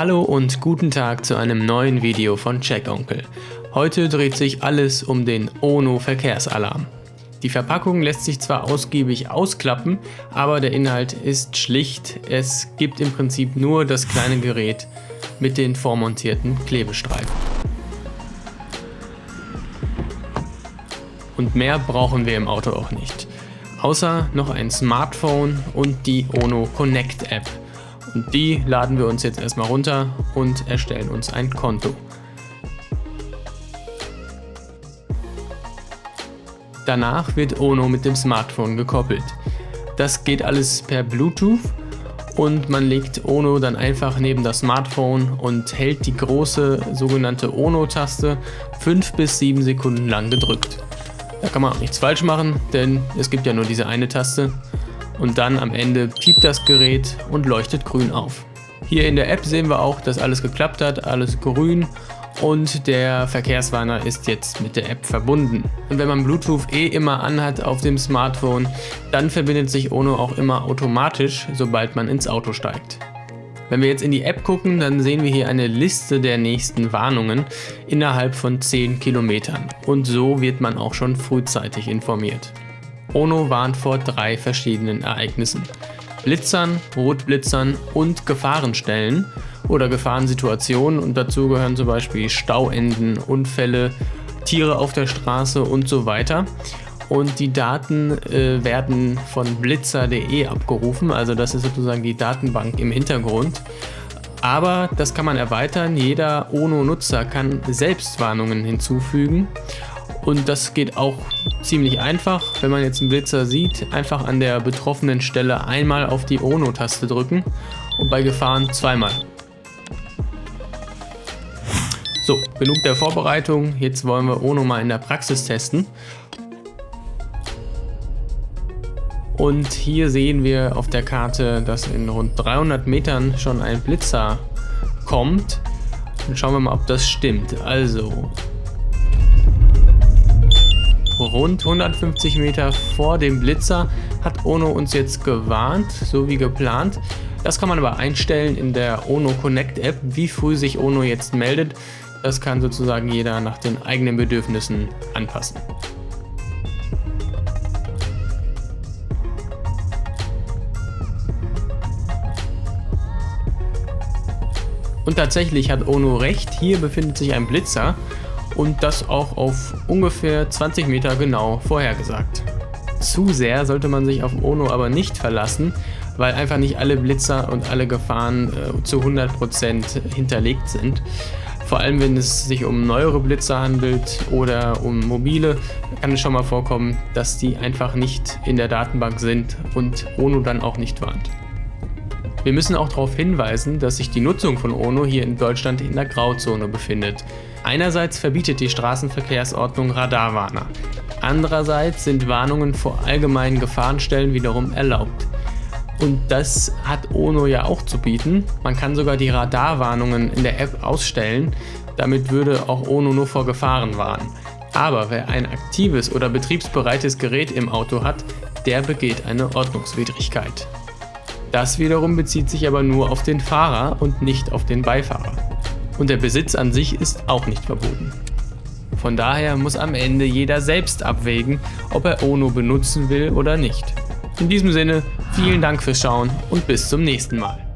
Hallo und guten Tag zu einem neuen Video von CheckOnkel. Heute dreht sich alles um den ONO Verkehrsalarm. Die Verpackung lässt sich zwar ausgiebig ausklappen, aber der Inhalt ist schlicht. Es gibt im Prinzip nur das kleine Gerät mit den vormontierten Klebestreifen. Und mehr brauchen wir im Auto auch nicht. Außer noch ein Smartphone und die ONO Connect App. Und die laden wir uns jetzt erstmal runter und erstellen uns ein Konto. Danach wird ONO mit dem Smartphone gekoppelt. Das geht alles per Bluetooth und man legt ONO dann einfach neben das Smartphone und hält die große sogenannte ONO-Taste 5 bis 7 Sekunden lang gedrückt. Da kann man auch nichts falsch machen, denn es gibt ja nur diese eine Taste. Und dann am Ende piept das Gerät und leuchtet grün auf. Hier in der App sehen wir auch, dass alles geklappt hat, alles grün und der Verkehrswarner ist jetzt mit der App verbunden. Und wenn man Bluetooth immer anhat auf dem Smartphone, dann verbindet sich ONO auch immer automatisch, sobald man ins Auto steigt. Wenn wir jetzt in die App gucken, dann sehen wir hier eine Liste der nächsten Warnungen innerhalb von 10 Kilometern. Und so wird man auch schon frühzeitig informiert. ONO warnt vor 3 verschiedenen Ereignissen: Blitzern, Rotblitzern und Gefahrenstellen oder Gefahrensituationen, und dazu gehören zum Beispiel Stauenden, Unfälle, Tiere auf der Straße und so weiter. Und die Daten werden von blitzer.de abgerufen, also das ist sozusagen die Datenbank im Hintergrund. Aber das kann man erweitern, jeder ONO-Nutzer kann selbst Warnungen hinzufügen. Und das geht auch ziemlich einfach. Wenn man jetzt einen Blitzer sieht, einfach an der betroffenen Stelle einmal auf die ONO-Taste drücken und bei Gefahren zweimal. So, genug der Vorbereitung. Jetzt wollen wir ONO mal in der Praxis testen. Und hier sehen wir auf der Karte, dass in rund 300 Metern schon ein Blitzer kommt. Und schauen wir mal, ob das stimmt. Also rund 150 Meter vor dem Blitzer hat ONO uns jetzt gewarnt, so wie geplant. Das kann man aber einstellen in der ONO Connect App, wie früh sich ONO jetzt meldet. Das kann sozusagen jeder nach den eigenen Bedürfnissen anpassen. Und tatsächlich hat ONO recht, hier befindet sich ein Blitzer. Und das auch auf ungefähr 20 Meter genau vorhergesagt. Zu sehr sollte man sich auf ONO aber nicht verlassen, weil einfach nicht alle Blitzer und alle Gefahren zu 100% hinterlegt sind. Vor allem wenn es sich um neuere Blitzer handelt oder um mobile, kann es schon mal vorkommen, dass die einfach nicht in der Datenbank sind und ONO dann auch nicht warnt. Wir müssen auch darauf hinweisen, dass sich die Nutzung von ONO hier in Deutschland in der Grauzone befindet. Einerseits verbietet die Straßenverkehrsordnung Radarwarner. Andererseits sind Warnungen vor allgemeinen Gefahrenstellen wiederum erlaubt. Und das hat ONO ja auch zu bieten. Man kann sogar die Radarwarnungen in der App ausstellen. Damit würde auch ONO nur vor Gefahren warnen. Aber wer ein aktives oder betriebsbereites Gerät im Auto hat, der begeht eine Ordnungswidrigkeit. Das wiederum bezieht sich aber nur auf den Fahrer und nicht auf den Beifahrer. Und der Besitz an sich ist auch nicht verboten. Von daher muss am Ende jeder selbst abwägen, ob er ONO benutzen will oder nicht. In diesem Sinne, vielen Dank fürs Schauen und bis zum nächsten Mal.